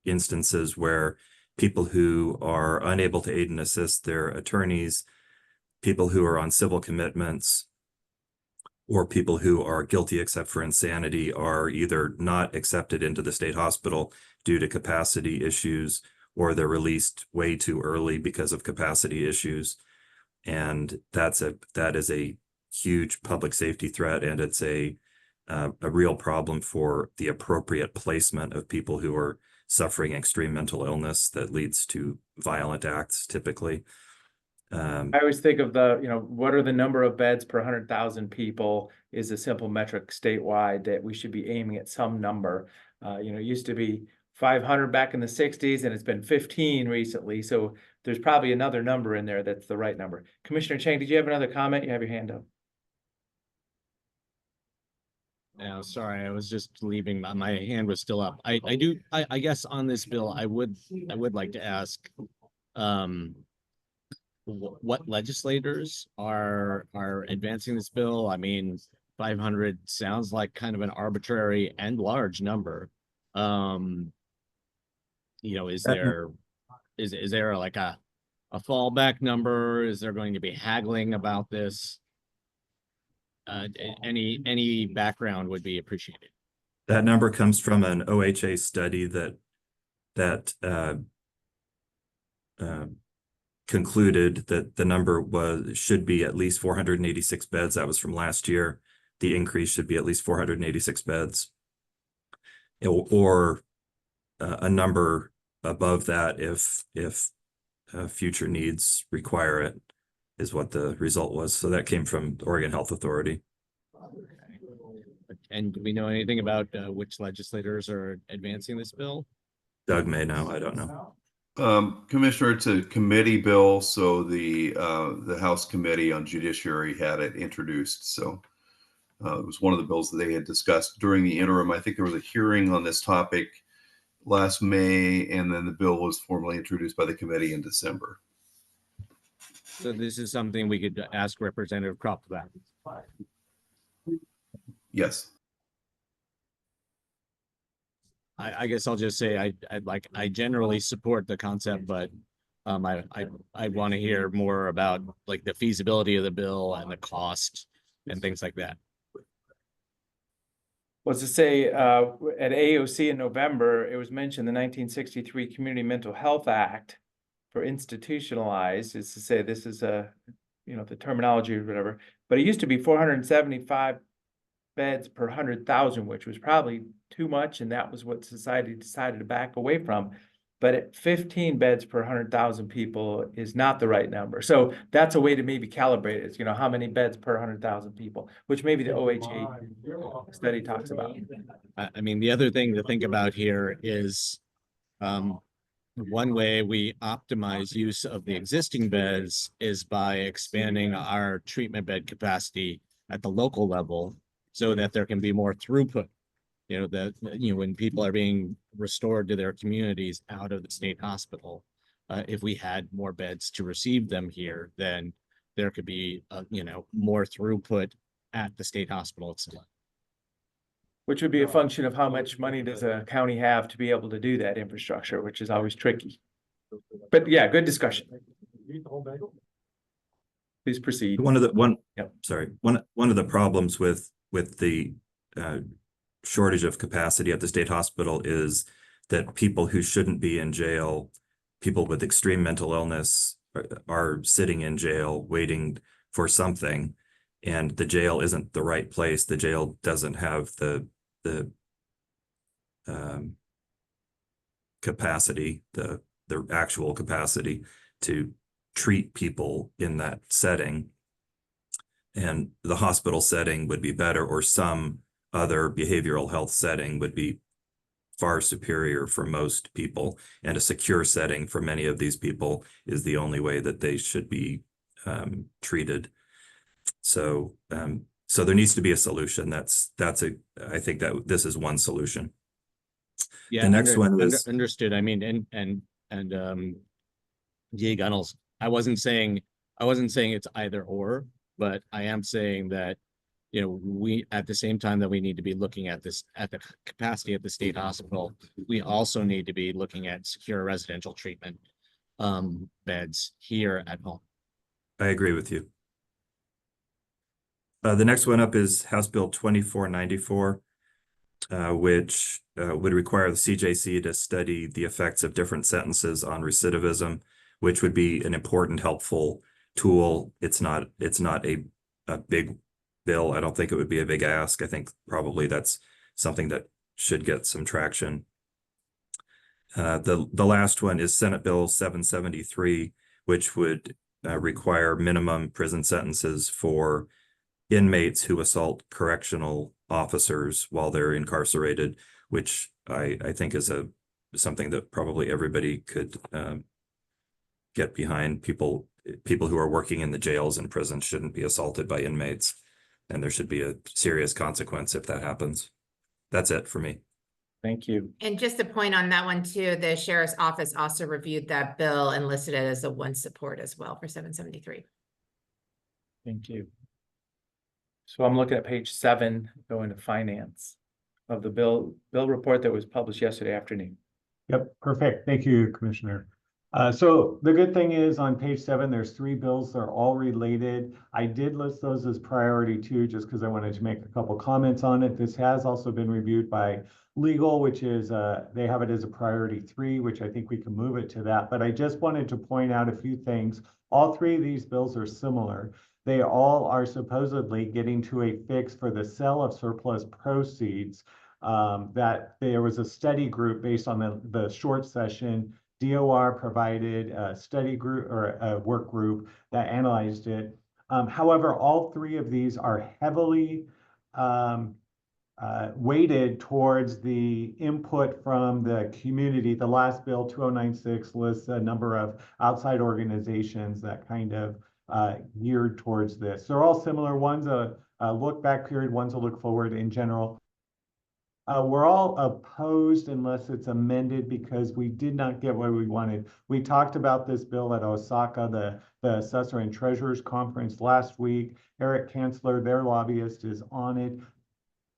instances where people who are unable to aid and assist their attorneys, people who are on civil commitments, or people who are guilty except for insanity are either not accepted into the state hospital due to capacity issues, or they're released way too early because of capacity issues. And that is a huge public safety threat, and it's a real problem for the appropriate placement of people who are suffering extreme mental illness that leads to violent acts typically. I always think of what are the number of beds per 100,000 people is a simple metric statewide that we should be aiming at some number. It used to be 500 back in the 60s, and it's been 15 recently. So there's probably another number in there that's the right number. Commissioner Chang, did you have another comment? You have your hand up. No, sorry, I was just leaving. My hand was still up. I guess on this bill, I would like to ask, what legislators are advancing this bill? I mean, 500 sounds like kind of an arbitrary and large number. You know, is there like a fallback number? Is there going to be haggling about this? Any background would be appreciated. That number comes from an OHA study that concluded that the number should be at least 486 beds. That was from last year. The increase should be at least 486 beds, or a number above that if future needs require it, is what the result was. So that came from the Oregon Health Authority. And do we know anything about which legislators are advancing this bill? Doug may know, I don't know. Commissioner, it's a committee bill, so the House Committee on Judiciary had it introduced. So it was one of the bills that they had discussed during the interim. I think there was a hearing on this topic last May, and then the bill was formally introduced by the committee in December. So this is something we could ask Representative Kropp about. Yes. I guess I'll just say I generally support the concept, but I want to hear more about like the feasibility of the bill and the cost and things like that. Was to say, at AOC in November, it was mentioned the 1963 Community Mental Health Act for institutionalized, is to say this is the terminology or whatever, but it used to be 475 beds per 100,000, which was probably too much, and that was what society decided to back away from. But at 15 beds per 100,000 people is not the right number. So that's a way to maybe calibrate it. How many beds per 100,000 people, which maybe the OHA study talks about. I mean, the other thing to think about here is one way we optimize use of the existing beds is by expanding our treatment bed capacity at the local level so that there can be more throughput. When people are being restored to their communities out of the state hospital, if we had more beds to receive them here, then there could be, more throughput at the state hospital itself. Which would be a function of how much money does a county have to be able to do that infrastructure, which is always tricky. But yeah, good discussion. Please proceed. One of the Yep. one of the problems with the shortage of capacity at the state hospital is that people who shouldn't be in jail, people with extreme mental illness, are sitting in jail waiting for something, and the jail isn't the right place. The jail doesn't have the capacity, the actual capacity to treat people in that setting. And the hospital setting would be better, or some other behavioral health setting would be far superior for most people. And a secure setting for many of these people is the only way that they should be treated. So there needs to be a solution. I think that this is one solution. Yeah, the next one is understood. I mean, and Jay Gunnels, I wasn't saying it's either or, but I am saying that, we, at the same time that we need to be looking at this, at the capacity at the state hospital, we also need to be looking at secure residential treatment beds here at home. I agree with you. The next one up is House Bill 2494, which would require the CJC to study the effects of different sentences on recidivism, which would be an important, helpful tool. It's not a big bill. I don't think it would be a big ask. I think probably that's something that should get some traction. The last one is Senate Bill 773, which would require minimum prison sentences for inmates who assault correctional officers while they're incarcerated, which I think is something that probably everybody could get behind. People who are working in the jails and prisons shouldn't be assaulted by inmates, and there should be a serious consequence if that happens. That's it for me. Thank you. And just a point on that one too, the sheriff's office also reviewed that bill and listed it as a one support as well for 773. Thank you. So I'm looking at page 7, going to finance of the bill report that was published yesterday afternoon. Yep, perfect. Thank you, Commissioner. So the good thing is on page 7, there's 3 bills. They're all related. I did list those as priority 2 just because I wanted to make a couple comments on it. This has also been reviewed by legal, which is they have it as a priority 3, which I think we can move it to that. But I just wanted to point out a few things. All 3 of these bills are similar. They all are supposedly getting to a fix for the sale of surplus proceeds. That there was a study group based on the short session. DOR provided a study group or a work group that analyzed it. However, all 3 of these are heavily weighted towards the input from the community. The last bill, 2096, lists a number of outside organizations that kind of geared towards this. They're all similar. One's a look back period, one's a look forward in general. We're all opposed unless it's amended because we did not get what we wanted. We talked about this bill at Osaka, the Assessor and Treasurers Conference last week. Eric Kanzler, their lobbyist, is on it.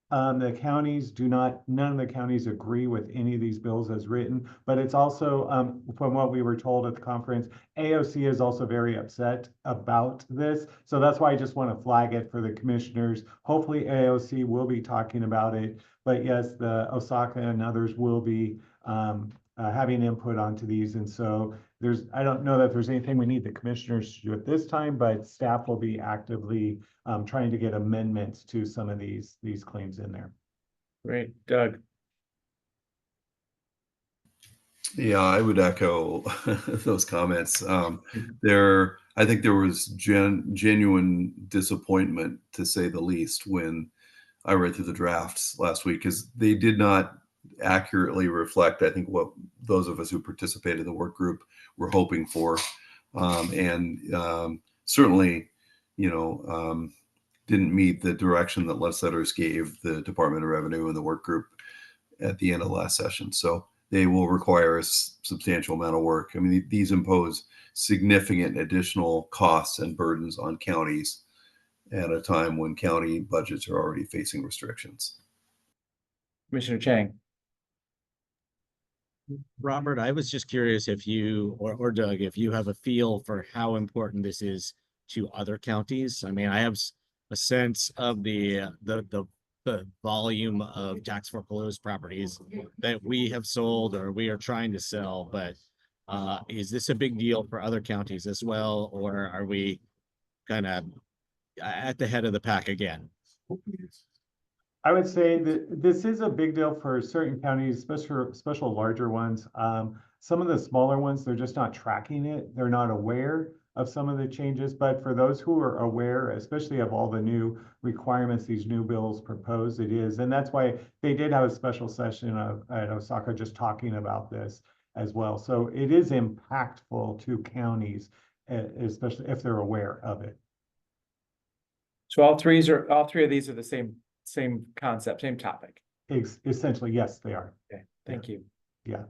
The counties none of the counties agree with any of these bills as written, but it's also, from what we were told at the conference, AOC is also very upset about this. So that's why I just want to flag it for the commissioners. Hopefully AOC will be talking about it, but yes, the Osaka and others will be having input onto these. And so I don't know that there's anything we need the commissioners to do at this time, but staff will be actively trying to get amendments to some of these claims in there. Great, Doug. Yeah, I would echo those comments. I think there was genuine disappointment, to say the least, when I read through the drafts last week, because they did not accurately reflect, I think, what those of us who participated in the work group were hoping for. Certainly, didn't meet the direction that legislators gave the Department of Revenue and the work group at the end of the last session. So they will require a substantial amount of work. I mean, these impose significant additional costs and burdens on counties at a time when county budgets are already facing restrictions. Commissioner Chang. Robert, I was just curious if you or Doug, if you have a feel for how important this is to other counties. I mean, I have a sense of the volume of tax foreclosed properties that we have sold or we are trying to sell, but is this a big deal for other counties as well, or are we kind of at the head of the pack again? I would say that this is a big deal for certain counties, special larger ones. Some of the smaller ones, they're just not tracking it. They're not aware of some of the changes, but for those who are aware, especially of all the new requirements these new bills propose, it is. And that's why they did have a special session at Osaka just talking about this as well. So it is impactful to counties, especially if they're aware of it. So all three of these are the same concept, same topic. Essentially, yes, they are. Okay, thank you. Yeah.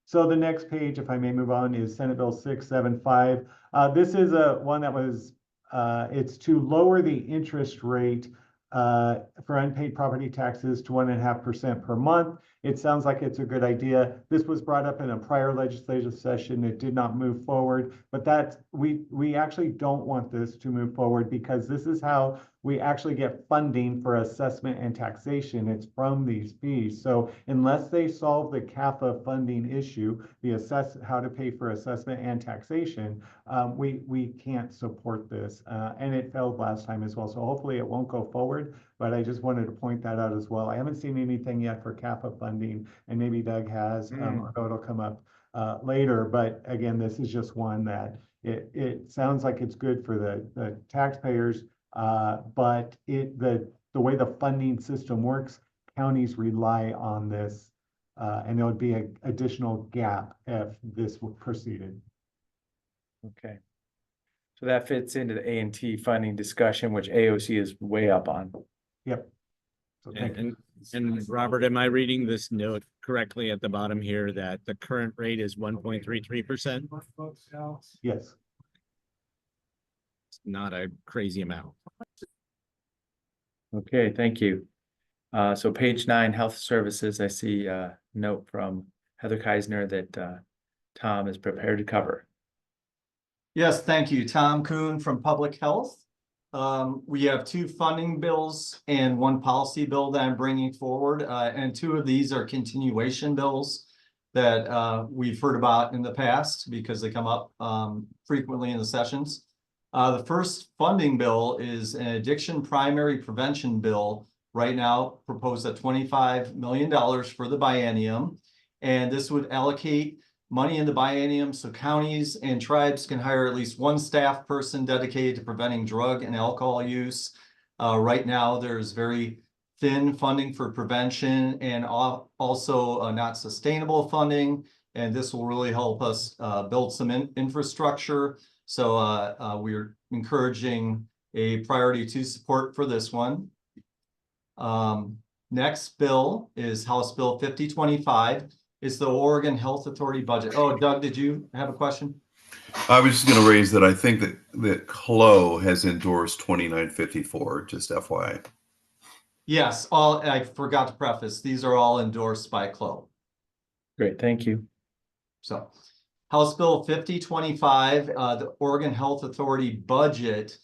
So the next page, if I may move on, is Senate Bill 675. This is one that was, it's to lower the interest rate for unpaid property taxes to 1.5% per month. It sounds like it's a good idea. This was brought up in a prior legislative session. It did not move forward, but we actually don't want this to move forward because this is how we actually get funding for assessment and taxation. It's from these fees. So unless they solve the CAFA funding issue, how to pay for assessment and taxation, we can't support this. And it failed last time as well. So hopefully it won't go forward, but I just wanted to point that out as well. I haven't seen anything yet for CAFA funding, and maybe Doug has, although it'll come up later. But again, this is just one that it sounds like it's good for the taxpayers, but the way the funding system works, counties rely on this, and there would be an additional gap if this proceeded. Okay. So that fits into the A&T funding discussion, which AOC is way up on. Yep. So thank you. And Robert, am I reading this note correctly at the bottom here that the current rate is 1.33%? Yes. It's not a crazy amount. Okay, thank you. So page 9, Health Services, I see a note from Heather Keisner that Tom is prepared to cover. Yes, thank you. Tom Kuhn from Public Health. We have 2 funding bills and 1 policy bill that I'm bringing forward, and 2 of these are continuation bills that we've heard about in the past because they come up frequently in the sessions. The first funding bill is an addiction primary prevention bill, right now proposed at $25 million for the biennium. And this would allocate money in the biennium so counties and tribes can hire at least 1 staff person dedicated to preventing drug and alcohol use. Right now, there's very thin funding for prevention and also not sustainable funding. And this will really help us build some infrastructure. So we're encouraging a priority 2 support for this one. Next bill is House Bill 5025. It's the Oregon Health Authority budget. Oh, Doug, did you have a question? I was just going to raise that I think that CLO has endorsed 2954, just FYI. Yes, I forgot to preface, these are all endorsed by CLO. Great, thank you. So House Bill 5025, the Oregon Health Authority budget.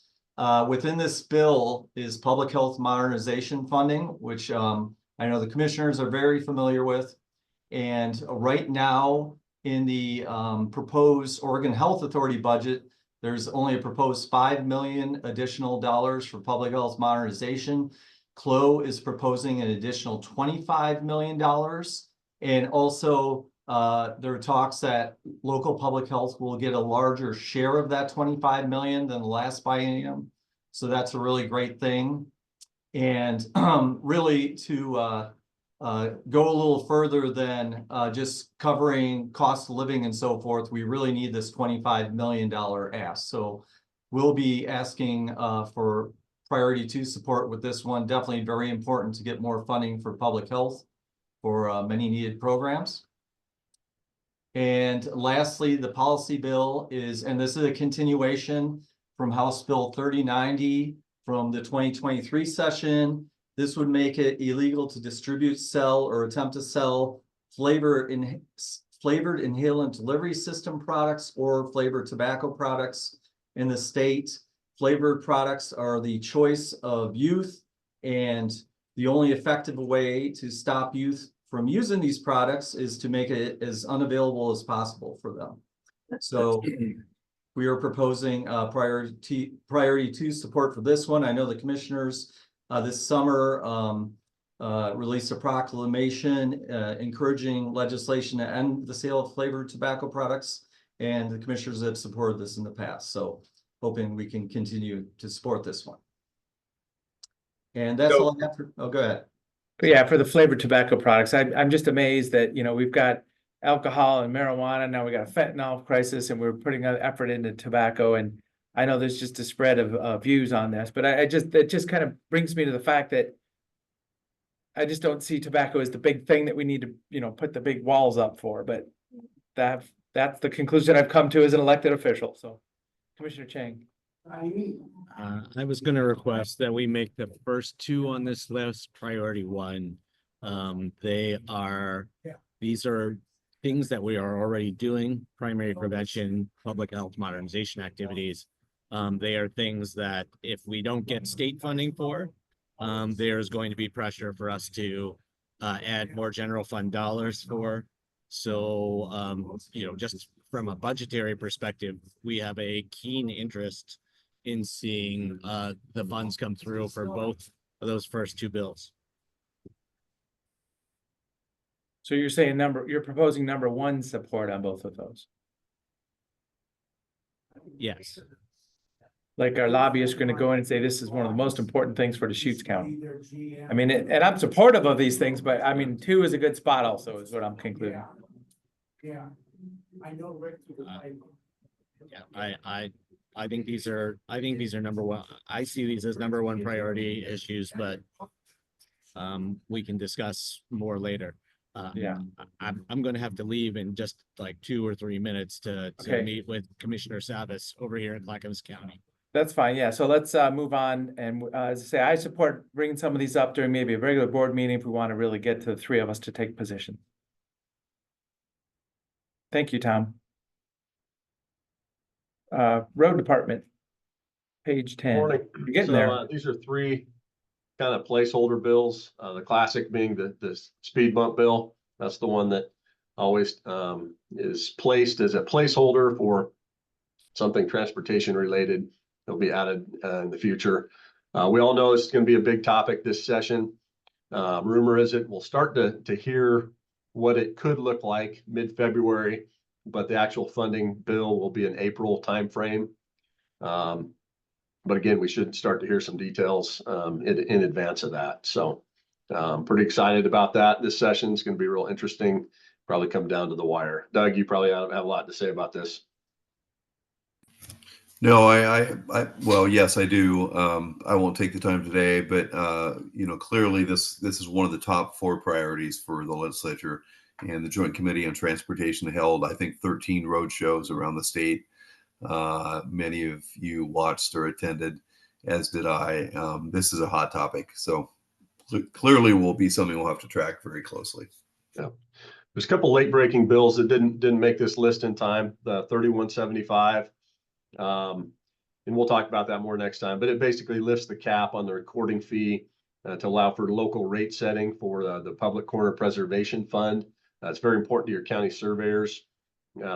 Within this bill is public health modernization funding, which I know the commissioners are very familiar with. And right now in the proposed Oregon Health Authority budget, there's only a proposed $5 million additional dollars for public health modernization. CLO is proposing an additional $25 million. And also there are talks that local public health will get a larger share of that $25 million than the last biennium. So that's a really great thing. And really to go a little further than just covering cost of living and so forth, we really need this $25 million ask. So we'll be asking for priority 2 support with this one. Definitely very important to get more funding for public health for many needed programs. And lastly, the policy bill is, and this is a continuation from House Bill 3090 from the 2023 session. This would make it illegal to distribute, sell, or attempt to sell flavored inhalant delivery system products or flavored tobacco products in the state. Flavored products are the choice of youth, and the only effective way to stop youth from using these products is to make it as unavailable as possible for them. So we are proposing priority 2 support for this one. I know the commissioners this summer released a proclamation encouraging legislation to end the sale of flavored tobacco products, and the commissioners have supported this in the past. So hoping we can continue to support this one. And that's all I have for, oh, go ahead. But yeah, for the flavored tobacco products, I'm just amazed that, we've got alcohol and marijuana, now we got a fentanyl crisis, and we're putting an effort into tobacco. And I know there's just a spread of views on this, but it just kind of brings me to the fact that I just don't see tobacco as the big thing that we need to, put the big walls up for. But that's the conclusion I've come to as an elected official. So, Commissioner Chang. I was going to request that we make the first 2 on this list priority 1. These are things that we are already doing: primary prevention, public health modernization activities. They are things that if we don't get state funding for, there's going to be pressure for us to add more general fund dollars for. So, just from a budgetary perspective, we have a keen interest in seeing the funds come through for both of those first 2 bills. So you're proposing number 1 support on both of those. Yes. Like our lobbyists are going to go in and say, this is one of the most important things for Deschutes County. I mean, and I'm supportive of these things, but I mean, 2 is a good spot also, is what I'm concluding. Yeah, I know Rick. Yeah, I think these are number 1. I see these as number 1 priority issues, but we can discuss more later. Yeah. I'm going to have to leave in just like 2 or 3 minutes to Okay. meet with Commissioner Savas over here in Clackamas County. That's fine, yeah, so let's move on, and as I say, I support bringing some of these up during maybe a regular board meeting if we want to really get to the three of us to take position. Thank you, Tom. Road Department, page 10. Morning. You're getting So, there. these are three kind of placeholder bills. The classic being the speed bump bill. That's the one that always is placed as a placeholder for something transportation related. It'll be added in the future. We all know this is going to be a big topic this session. Rumor is it we'll start to hear what it could look like mid-February, but the actual funding bill will be an April timeframe. But again, we should start to hear some details in advance of that. So pretty excited about that. This session is going to be real interesting. Probably come down to the wire. Doug, you probably have a lot to say about this. No, well, yes, I do. I won't take the time today, but you know, clearly this is one of the top 4 priorities for the legislature, and the Joint Committee on Transportation held, I think, 13 road shows around the state. Many of you watched or attended, as did I. This is a hot topic, so clearly will be something we'll have to track very closely. Yeah. There's a couple late breaking bills that didn't make this list in time. The 3175. And we'll talk about that more next time, but it basically lifts the cap on the recording fee to allow for local rate setting for the Public Corner Preservation Fund. It's very important to your county surveyors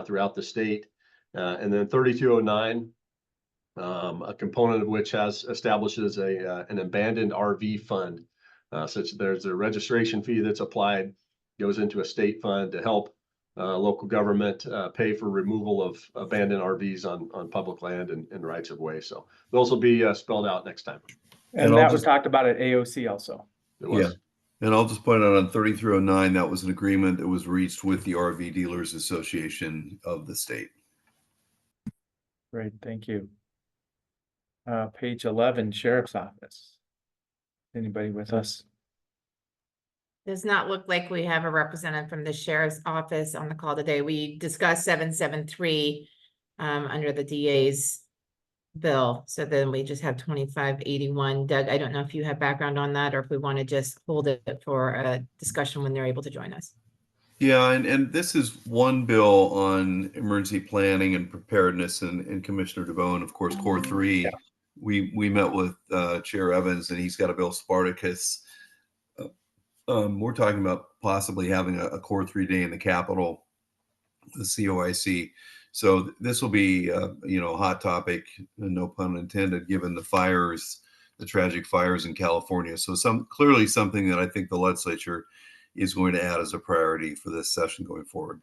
throughout the state. And then 3209, a component of which establishes an abandoned RV fund. Such there's a registration fee that's applied, goes into a state fund to help local government pay for removal of abandoned RVs on public land and rights of way. So those will be spelled out next time. And that was talked about at AOC also. It was. Yeah. And I'll just point out on 3309, that was an agreement that was reached with the RV Dealers Association of the state. Great, thank you. Page 11, Sheriff's Office. Anybody with us? Does not look like we have a representative from the Sheriff's Office on the call today. We discussed 773 under the DA's bill. So then we just have 2581. Doug, I don't know if you have background on that or if we want to just hold it for a discussion when they're able to join us. Yeah, and this is one bill on emergency planning and preparedness, and Commissioner DeBone, of course, Core 3. Yeah. We met with Chair Evans, and he's got a bill, Spartacus. We're talking about possibly having a Core 3 day in the Capitol, the COIC. So this will be, you know, a hot topic, no pun intended, given the fires, the tragic fires in California. So clearly something that I think the legislature is going to add as a priority for this session going forward.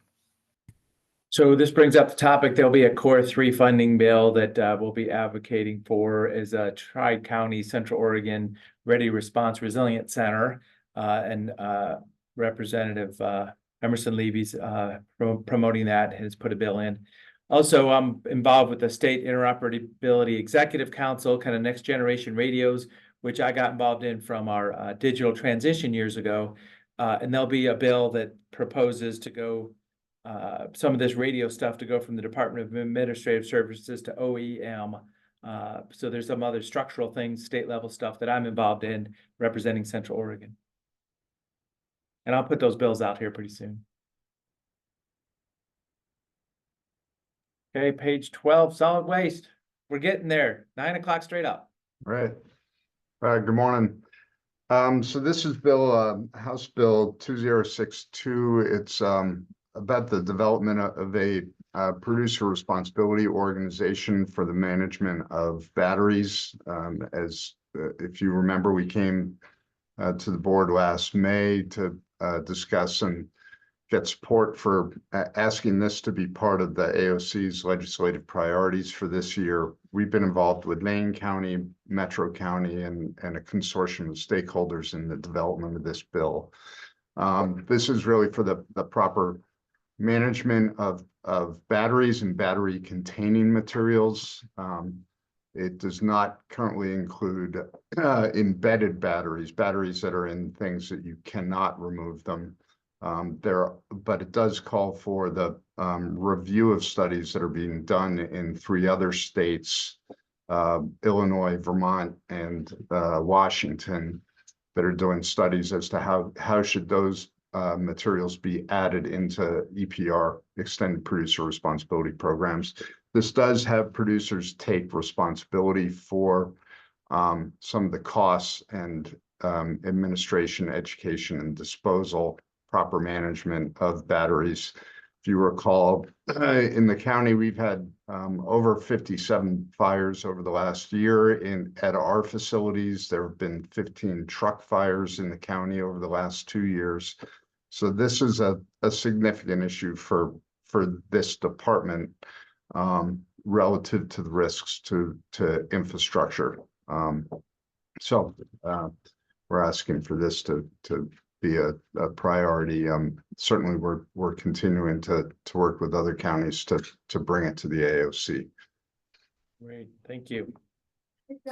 So this brings up the topic. There'll be a Core 3 funding bill that we'll be advocating for as a Tri-County Central Oregon Ready Response Resilient Center. And Representative Emerson Levy's promoting that, has put a bill in. Also, I'm involved with the State Interoperability Executive Council, kind of next generation radios, which I got involved in from our digital transition years ago. And there'll be a bill that proposes to go, some of this radio stuff to go from the Department of Administrative Services to OEM. So there's some other structural things, state level stuff that I'm involved in representing Central Oregon. And I'll put those bills out here pretty soon. Okay, page 12, solid waste. We're getting there. 9 o'clock straight up. Right. Good morning. So this is House Bill 2062. It's about the development of a producer responsibility organization for the management of batteries. If you remember, we came to the board last May to discuss and get support for asking this to be part of the AOC's legislative priorities for this year. We've been involved with Lane County, Metro County, and a consortium of stakeholders in the development of this bill. This is really for the proper management of batteries and battery containing materials. It does not currently include embedded batteries that are in things that you cannot remove them. But it does call for the review of studies that are being done in 3 other states Illinois, Vermont, and Washington that are doing studies as to how should those materials be added into EPR, extended producer responsibility programs. This does have producers take responsibility for some of the costs and administration, education, and disposal, proper management of batteries. If you recall, in the county, we've had over 57 fires over the last year at our facilities. There have been 15 truck fires in the county over the last 2 years. So this is a significant issue for this department relative to the risks to infrastructure. So we're asking for this to be a priority. Certainly we're continuing to work with other counties to bring it to the AOC. Great, thank you.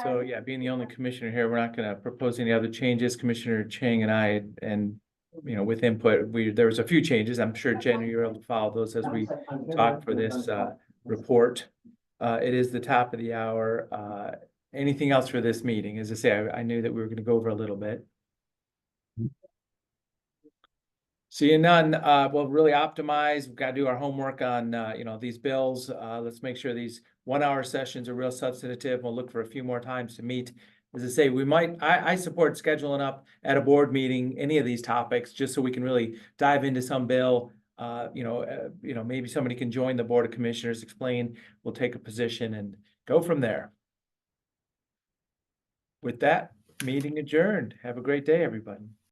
So yeah, being the only commissioner here, we're not gonna propose any other changes. Commissioner Chang and I, and with input, there was a few changes. I'm sure Jen, you're able to follow those as we talk for this report. It is the top of the hour. Anything else for this meeting? As I say, I knew that we were gonna go over a little bit. Seeing none, we'll really optimize. We've got to do our homework on, these bills. Let's make sure these 1 hour sessions are real substantive. We'll look for a few more times to meet. As I say, I support scheduling up at a board meeting, any of these topics, just so we can really dive into some bill. Maybe somebody can join the Board of Commissioners, explain, we'll take a position and go from there. With that, meeting adjourned. Have a great day, everybody.